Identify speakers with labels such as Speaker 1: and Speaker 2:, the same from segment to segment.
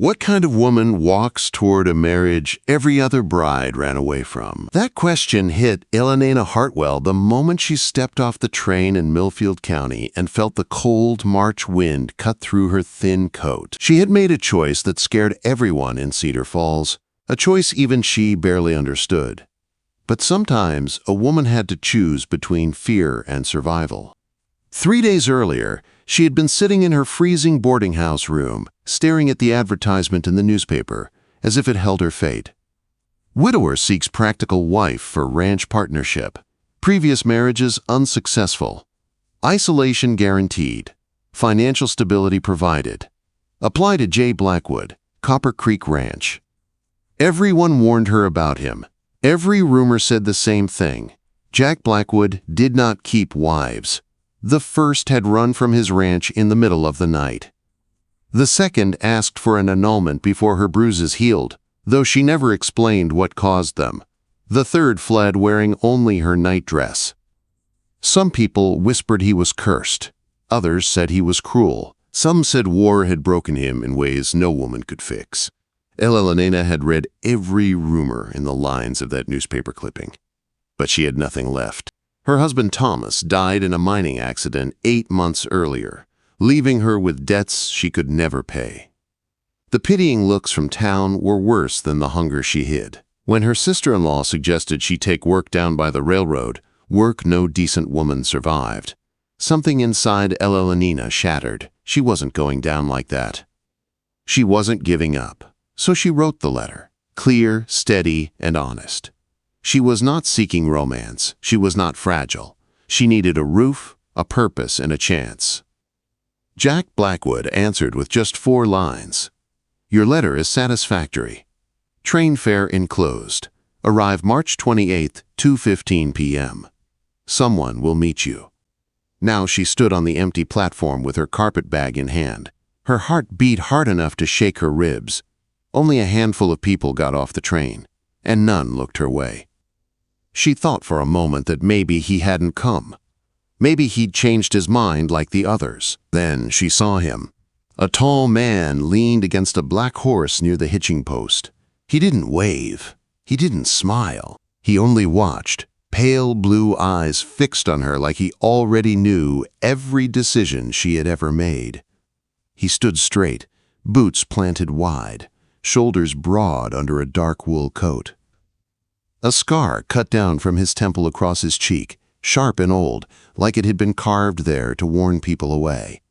Speaker 1: What kind of woman walks toward a marriage every other bride ran away from? That question hit Elellanena Hartwell the moment she stepped off the train in Millfield County and felt the cold March wind cut through her thin coat. She had made a choice that scared everyone in Cedar Falls, a choice even she barely understood. But sometimes a woman had to choose between fear and survival. 3 days earlier, she had been sitting in her freezing boarding house room, staring at the advertisement in the newspaper, as if it held her fate. Widower seeks practical wife for ranch partnership. Previous marriages unsuccessful. Isolation guaranteed. Financial stability provided. Apply to J. Blackwood, Copper Creek Ranch. Everyone warned her about him. Every rumor said the same thing. Jack Blackwood did not keep wives. The first had run from his ranch in the middle of the night. The second asked for an annulment before her bruises healed, though she never explained what caused them. The third fled wearing only her nightdress. Some people whispered he was cursed. Others said he was cruel. Some said war had broken him in ways no woman could fix. Elellanena had read every rumor in the lines of that newspaper clipping, but she had nothing left. Her husband Thomas died in a mining accident 8 months earlier, leaving her with debts she could never pay. The pitying looks from town were worse than the hunger she hid. When her sister-in-law suggested she take work down by the railroad, work no decent woman survived. Something inside Elellanena shattered. She wasn't going down like that. She wasn't giving up, so she wrote the letter, clear, steady, and honest. She was not seeking romance. She was not fragile. She needed a roof, a purpose, and a chance. Jack Blackwood answered with just 4 lines. Your letter is satisfactory. Train fare enclosed. Arrive March 28th, 2:15 p.m. Someone will meet you. Now she stood on the empty platform with her carpet bag in hand. Her heart beat hard enough to shake her ribs. Only a handful of people got off the train, and none looked her way. She thought for a moment that maybe he hadn't come. Maybe he'd changed his mind like the others. Then she saw him. A tall man leaned against a black horse near the hitching post. He didn't wave. He didn't smile. He only watched, pale blue eyes fixed on her like he already knew every decision she had ever made. He stood straight, boots planted wide, shoulders broad under a dark wool coat. A scar cut down from his temple across his cheek, sharp and old, like it had been carved there to warn people away.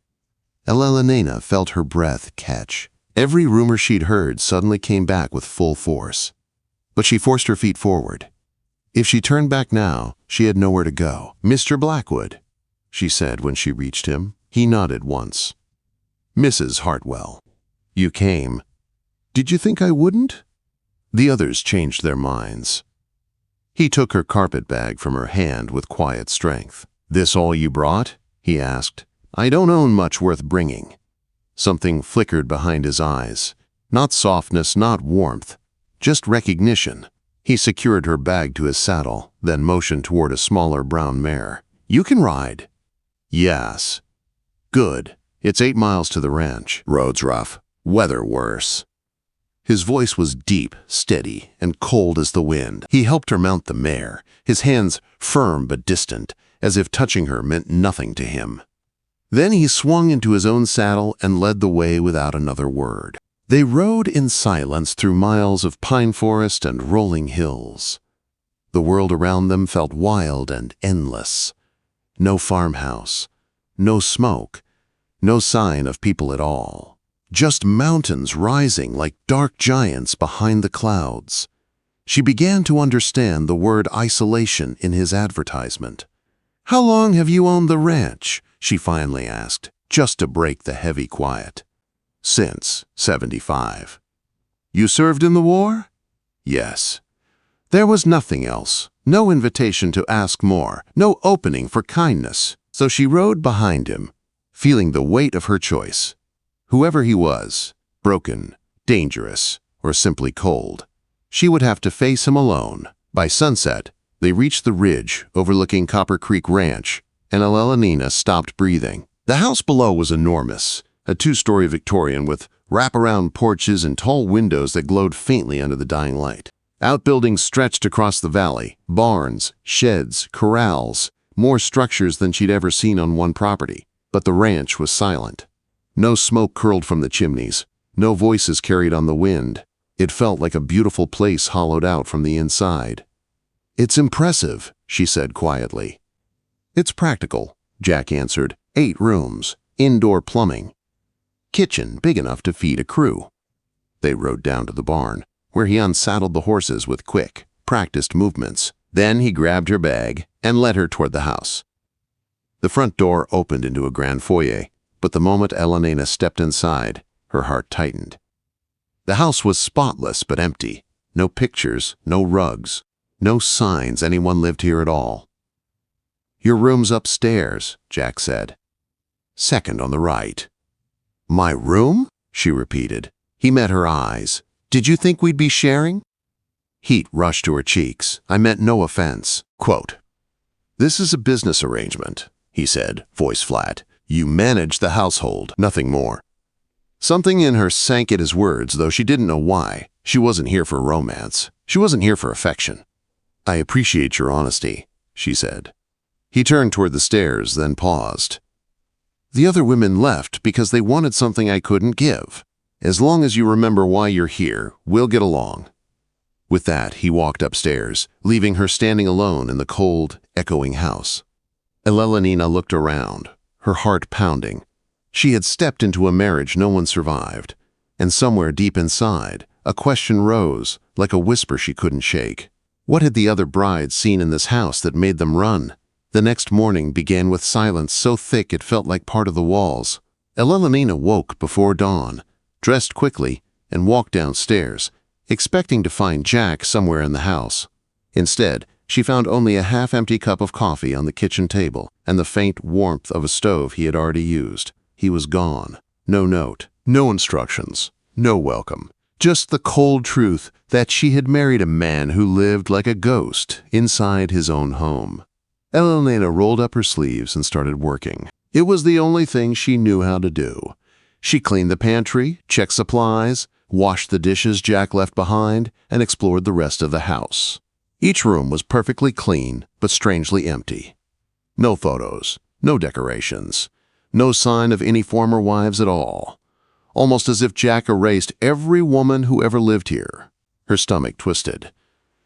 Speaker 1: Elellanena felt her breath catch. Every rumor she'd heard suddenly came back with full force. But she forced her feet forward. If she turned back now, she had nowhere to go. Mr. Blackwood, she said when she reached him. He nodded once. Mrs. Hartwell, you came. Did you think I wouldn't? The others changed their minds. He took her carpet bag from her hand with quiet strength. This all you brought? He asked. I don't own much worth bringing. Something flickered behind his eyes. Not softness, not warmth, just recognition. He secured her bag to his saddle, then motioned toward a smaller brown mare. You can ride. Yes. Good. It's 8 miles to the ranch. Road's rough. Weather worse. His voice was deep, steady, and cold as the wind. He helped her mount the mare, his hands firm but distant, as if touching her meant nothing to him. Then he swung into his own saddle and led the way without another word. They rode in silence through miles of pine forest and rolling hills. The world around them felt wild and endless. No farmhouse, no smoke, no sign of people at all. Just mountains rising like dark giants behind the clouds. She began to understand the word isolation in his advertisement. How long have you owned the ranch? She finally asked, just to break the heavy quiet. Since 75. You served in the war? Yes. There was nothing else, no invitation to ask more, no opening for kindness. So she rode behind him, feeling the weight of her choice. Whoever he was, broken, dangerous, or simply cold, she would have to face him alone. By sunset, they reached the ridge overlooking Copper Creek Ranch, and Elellanena stopped breathing. The house below was enormous, a 2-story Victorian with wraparound porches and tall windows that glowed faintly under the dying light. Outbuildings stretched across the valley, barns, sheds, corrals, more structures than she'd ever seen on one property. But the ranch was silent. No smoke curled from the chimneys, no voices carried on the wind. It felt like a beautiful place hollowed out from the inside. "It's impressive," she said quietly. "It's practical," Jack answered. 8 rooms, indoor plumbing. Kitchen big enough to feed a crew. They rode down to the barn, where he unsaddled the horses with quick, practiced movements. Then he grabbed her bag and led her toward the house. The front door opened into a grand foyer, but the moment Elellanena stepped inside, her heart tightened. The house was spotless but empty. No pictures, no rugs, no signs anyone lived here at all. "Your room's upstairs," Jack said. "Second on the right." "My room?" she repeated. He met her eyes. "Did you think we'd be sharing?" Heat rushed to her cheeks. "I meant no offense." Quote, "This is a business arrangement," he said, voice flat. "You manage the household, nothing more." Something in her sank at his words, though she didn't know why. She wasn't here for romance. She wasn't here for affection. "I appreciate your honesty," she said. He turned toward the stairs, then paused. "The other women left because they wanted something I couldn't give. As long as you remember why you're here, we'll get along." With that, he walked upstairs, leaving her standing alone in the cold, echoing house. Elellanena looked around, her heart pounding. She had stepped into a marriage no one survived, and somewhere deep inside, a question rose, like a whisper she couldn't shake. What had the other brides seen in this house that made them run? The next morning began with silence so thick it felt like part of the walls. Elellanena woke before dawn, dressed quickly, and walked downstairs, expecting to find Jack somewhere in the house. Instead, she found only a half-empty cup of coffee on the kitchen table and the faint warmth of a stove he had already used. He was gone. No note, no instructions, no welcome. Just the cold truth that she had married a man who lived like a ghost inside his own home. Elellanena rolled up her sleeves and started working. It was the only thing she knew how to do. She cleaned the pantry, checked supplies, washed the dishes Jack left behind, and explored the rest of the house. Each room was perfectly clean, but strangely empty. No photos, no decorations, no sign of any former wives at all. Almost as if Jack erased every woman who ever lived here. Her stomach twisted.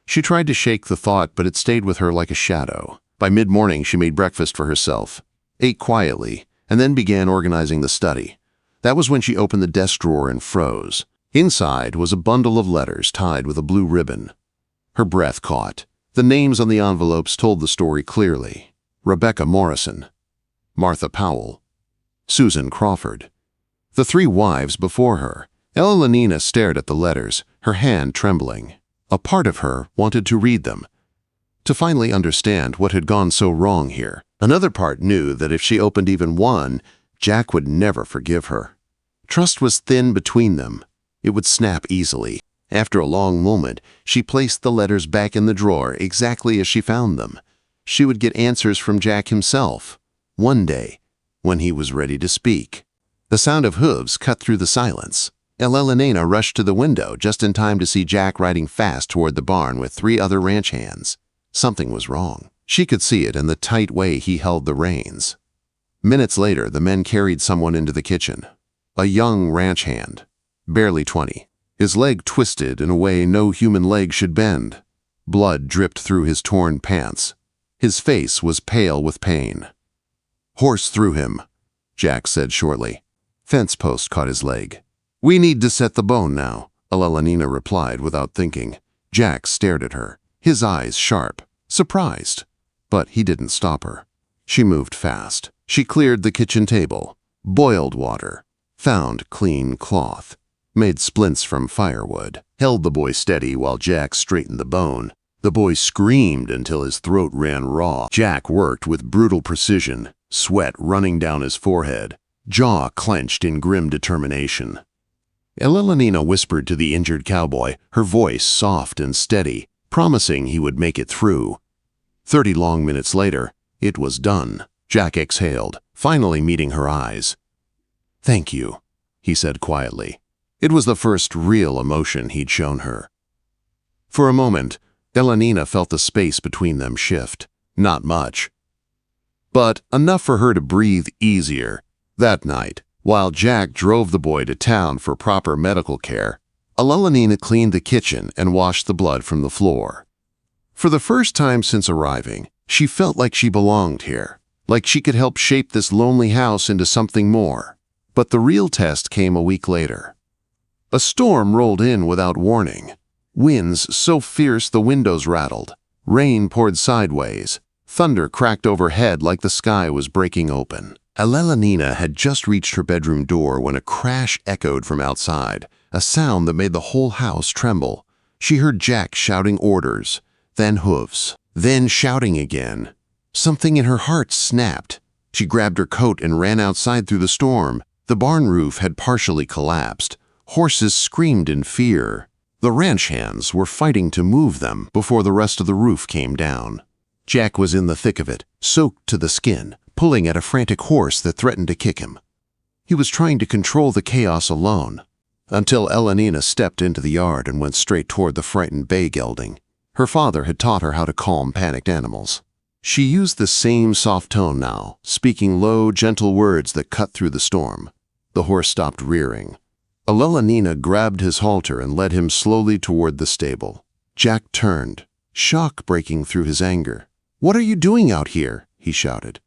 Speaker 1: She tried to shake the thought, but it stayed with her like a shadow. By mid-morning, she made breakfast for herself, ate quietly, and then began organizing the study. That was when she opened the desk drawer and froze. Inside was a bundle of letters tied with a blue ribbon. Her breath caught. The names on the envelopes told the story clearly. Rebecca Morrison, Martha Powell, Susan Crawford. The 3 wives before her. Elellanena stared at the letters, her hand trembling. A part of her wanted to read them, to finally understand what had gone so wrong here. Another part knew that if she opened even one, Jack would never forgive her. Trust was thin between them. It would snap easily. After a long moment, she placed the letters back in the drawer exactly as she found them. She would get answers from Jack himself, one day, when he was ready to speak. The sound of hooves cut through the silence. Elellanena rushed to the window just in time to see Jack riding fast toward the barn with 3 other ranch hands. Something was wrong. She could see it in the tight way he held the reins. Minutes later, the men carried someone into the kitchen. A young ranch hand, barely 20. His leg twisted in a way no human leg should bend. Blood dripped through his torn pants. His face was pale with pain. "Horse through him," Jack said shortly. Fence post caught his leg. "We need to set the bone now," Elellanena replied without thinking. Jack stared at her, his eyes sharp, surprised. But he didn't stop her. She moved fast. She cleared the kitchen table, boiled water, found clean cloth, made splints from firewood, held the boy steady while Jack straightened the bone. The boy screamed until his throat ran raw. Jack worked with brutal precision, sweat running down his forehead, jaw clenched in grim determination. Elellanena whispered to the injured cowboy, her voice soft and steady, promising he would make it through. 30 long minutes later, it was done. Jack exhaled, finally meeting her eyes. "Thank you," he said quietly. It was the first real emotion he'd shown her. For a moment, Elellanena felt the space between them shift. Not much, but enough for her to breathe easier. That night, while Jack drove the boy to town for proper medical care, Elellanena cleaned the kitchen and washed the blood from the floor. For the first time since arriving, she felt like she belonged here, like she could help shape this lonely house into something more. But the real test came a week later. A storm rolled in without warning. Winds so fierce the windows rattled. Rain poured sideways. Thunder cracked overhead like the sky was breaking open. Elellanena had just reached her bedroom door when a crash echoed from outside, a sound that made the whole house tremble. She heard Jack shouting orders, then hooves, then shouting again. Something in her heart snapped. She grabbed her coat and ran outside through the storm. The barn roof had partially collapsed. Horses screamed in fear. The ranch hands were fighting to move them before the rest of the roof came down. Jack was in the thick of it, soaked to the skin, pulling at a frantic horse that threatened to kick him. He was trying to control the chaos alone, until Elellanena stepped into the yard and went straight toward the frightened bay gelding. Her father had taught her how to calm panicked animals. She used the same soft tone now, speaking low, gentle words that cut through the storm. The horse stopped rearing. Elellanena grabbed his halter and led him slowly toward the stable. Jack turned, shock breaking through his anger. "What are you doing out here?" he shouted.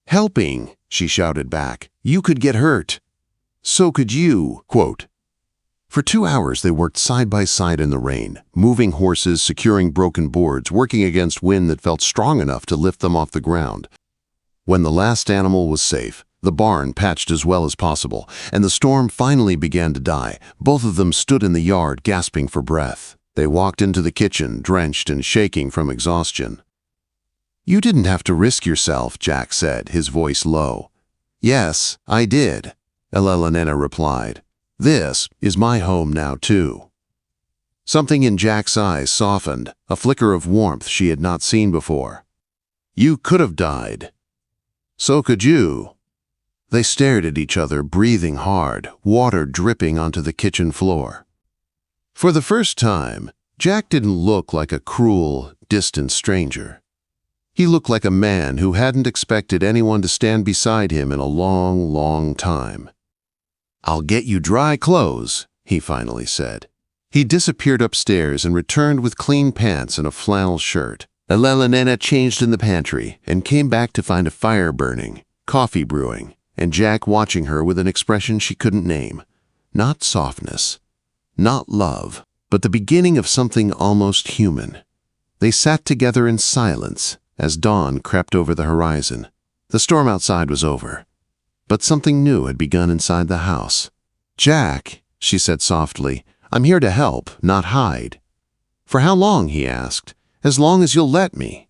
Speaker 1: "Helping," she shouted back. "You could get hurt." "So could you." Quote. For 2 hours they worked side by side in the rain, moving horses, securing broken boards, working against wind that felt strong enough to lift them off the ground. When the last animal was safe, the barn patched as well as possible, and the storm finally began to die, both of them stood in the yard gasping for breath. They walked into the kitchen, drenched and shaking from exhaustion. "You didn't have to risk yourself," Jack said, his voice low. "Yes, I did," Elellanena replied. "This is my home now, too." Something in Jack's eyes softened, a flicker of warmth she had not seen before. "You could have died. So could you." They stared at each other, breathing hard, water dripping onto the kitchen floor. For the first time, Jack didn't look like a cruel, distant stranger. He looked like a man who hadn't expected anyone to stand beside him in a long, long time. "I'll get you dry clothes," he finally said. He disappeared upstairs and returned with clean pants and a flannel shirt. Elellanena changed in the pantry and came back to find a fire burning, coffee brewing, and Jack watching her with an expression she couldn't name. Not softness, not love, but the beginning of something almost human. They sat together in silence as dawn crept over the horizon. The storm outside was over, but something new had begun inside the house. "Jack," she said softly, "I'm here to help, not hide." "For how long?" he asked. "As long as you'll let me."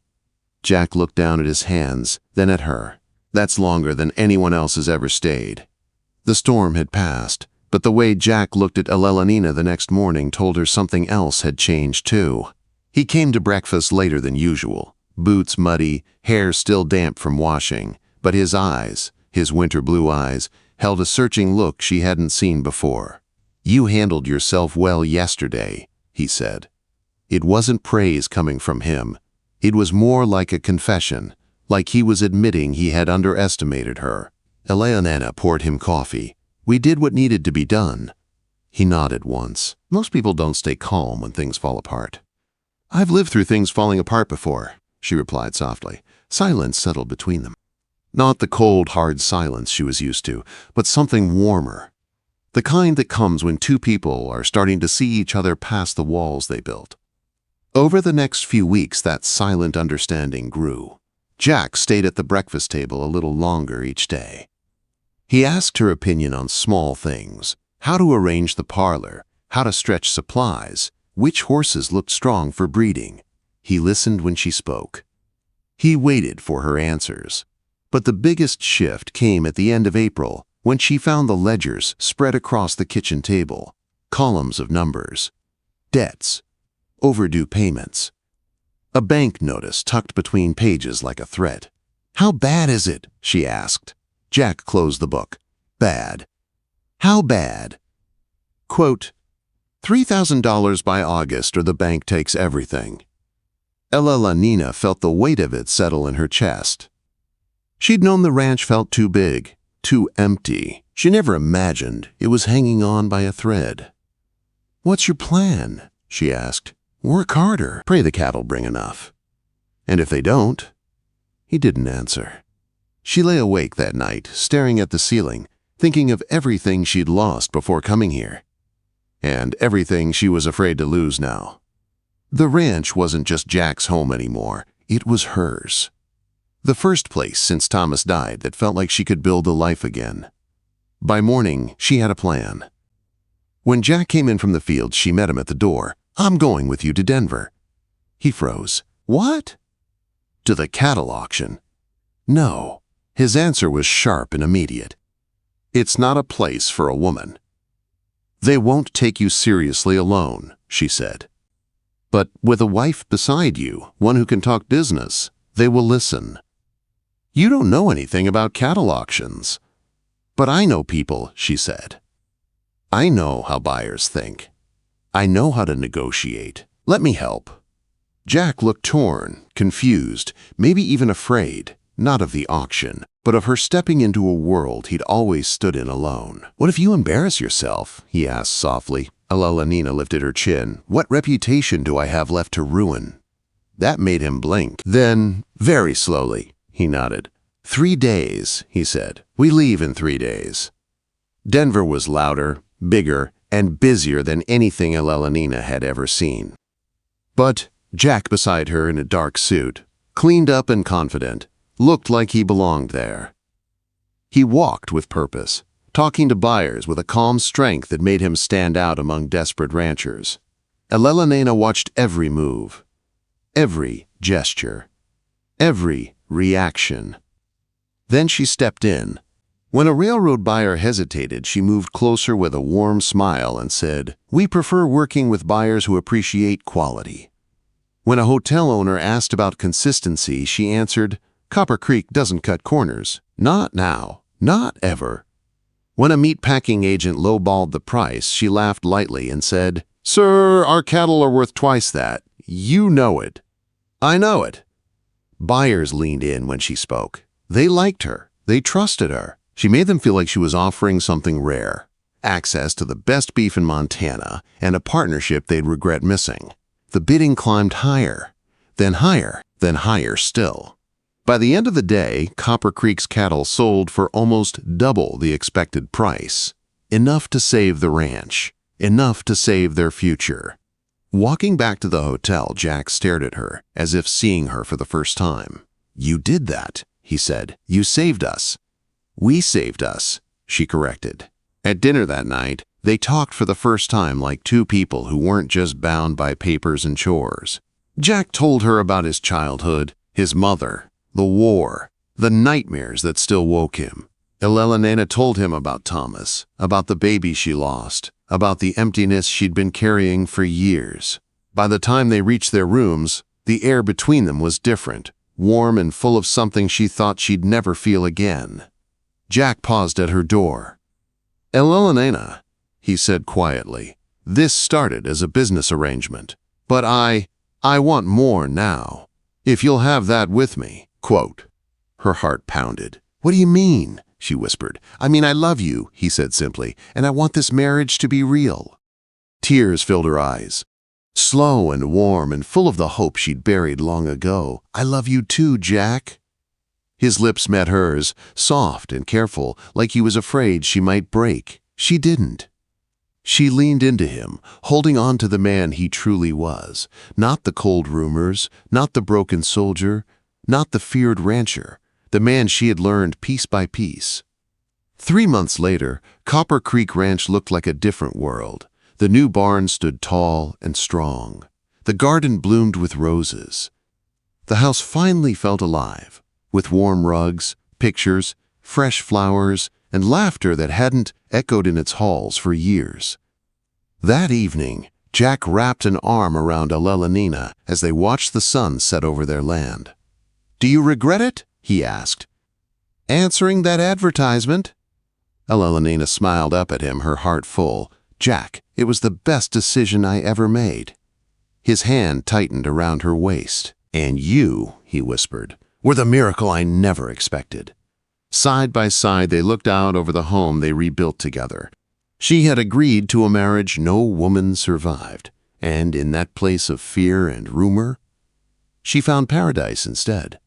Speaker 1: Jack looked down at his hands, then at her. "That's longer than anyone else has ever stayed." The storm had passed, but the way Jack looked at Elellanena the next morning told her something else had changed too. He came to breakfast later than usual, boots muddy, hair still damp from washing, but his eyes, his winter blue eyes, held a searching look she hadn't seen before. "You handled yourself well yesterday," he said. It wasn't praise coming from him. It was more like a confession, like he was admitting he had underestimated her. Elellanena poured him coffee. "We did what needed to be done." He nodded once. "Most people don't stay calm when things fall apart." "I've lived through things falling apart before," she replied softly. Silence settled between them. Not the cold, hard silence she was used to, but something warmer. The kind that comes when two people are starting to see each other past the walls they built. Over the next few weeks, that silent understanding grew. Jack stayed at the breakfast table a little longer each day. He asked her opinion on small things, how to arrange the parlor, how to stretch supplies, which horses looked strong for breeding. He listened when she spoke. He waited for her answers. But the biggest shift came at the end of April, when she found the ledgers spread across the kitchen table, columns of numbers, debts, overdue payments. A bank notice tucked between pages like a threat. "How bad is it?" she asked. Jack closed the book. "Bad." "How bad?" Quote, $3,000 by August or the bank takes everything. Elellanena felt the weight of it settle in her chest. She'd known the ranch felt too big, too empty. She never imagined it was hanging on by a thread. "What's your plan?" she asked. "Work harder. Pray the cattle bring enough. And if they don't?" He didn't answer. She lay awake that night, staring at the ceiling, thinking of everything she'd lost before coming here. And everything she was afraid to lose now. The ranch wasn't just Jack's home anymore. It was hers. The first place since Thomas died that felt like she could build a life again. By morning, she had a plan. When Jack came in from the field, she met him at the door. "I'm going with you to Denver." He froze. "What?" "To the cattle auction." "No." His answer was sharp and immediate. "It's not a place for a woman." "They won't take you seriously alone," she said. "But with a wife beside you, one who can talk business, they will listen." "You don't know anything about cattle auctions." "But I know people," she said. "I know how buyers think. I know how to negotiate. Let me help." Jack looked torn, confused, maybe even afraid, not of the auction, but of her stepping into a world he'd always stood in alone. "What if you embarrass yourself?" he asked softly. Elellanena lifted her chin. "What reputation do I have left to ruin?" That made him blink. Then, very slowly, he nodded. 3 days, he said. "We leave in 3 days." Denver was louder, bigger, and busier than anything Elellanena had ever seen. But Jack beside her in a dark suit, cleaned up and confident, looked like he belonged there. He walked with purpose, talking to buyers with a calm strength that made him stand out among desperate ranchers. Elellanena watched every move, every gesture, every reaction. Then she stepped in. When a railroad buyer hesitated, she moved closer with a warm smile and said, "We prefer working with buyers who appreciate quality." When a hotel owner asked about consistency, she answered, "Copper Creek doesn't cut corners. Not now. Not ever." When a meatpacking agent lowballed the price, she laughed lightly and said, "Sir, our cattle are worth twice that. You know it." "I know it." Buyers leaned in when she spoke. They liked her. They trusted her. She made them feel like she was offering something rare, access to the best beef in Montana, and a partnership they'd regret missing. The bidding climbed higher, then higher still. By the end of the day, Copper Creek's cattle sold for almost double the expected price. Enough to save the ranch, enough to save their future. Walking back to the hotel, Jack stared at her, as if seeing her for the first time. "You did that," he said. "You saved us." "We saved us," she corrected. At dinner that night, they talked for the first time like two people who weren't just bound by papers and chores. Jack told her about his childhood, his mother, the war, the nightmares that still woke him. Elellanena told him about Thomas, about the baby she lost, about the emptiness she'd been carrying for years. By the time they reached their rooms, the air between them was different, warm and full of something she thought she'd never feel again. Jack paused at her door. "Elellanena," he said quietly, "this started as a business arrangement, but I want more now. If you'll have that with me." Quote. Her heart pounded. "What do you mean?" she whispered. "I mean, I love you," he said simply, "and I want this marriage to be real." Tears filled her eyes, slow and warm and full of the hope she'd buried long ago. "I love you too, Jack." His lips met hers, soft and careful, like he was afraid she might break. She didn't. She leaned into him, holding on to the man he truly was, not the cold rumors, not the broken soldier, not the feared rancher, the man she had learned piece by piece. 3 months later, Copper Creek Ranch looked like a different world. The new barn stood tall and strong. The garden bloomed with roses. The house finally felt alive, with warm rugs, pictures, fresh flowers, and laughter that hadn't echoed in its halls for years. That evening, Jack wrapped an arm around Elellanena as they watched the sun set over their land. "Do you regret it?" he asked. "Answering that advertisement?" Elellanena smiled up at him, her heart full. Jack, it was the best decision I ever made." His hand tightened around her waist. "And you," he whispered, "were the miracle I never expected." Side by side, they looked out over the home they rebuilt together. She had agreed to a marriage no woman survived, and in that place of fear and rumor, she found paradise instead.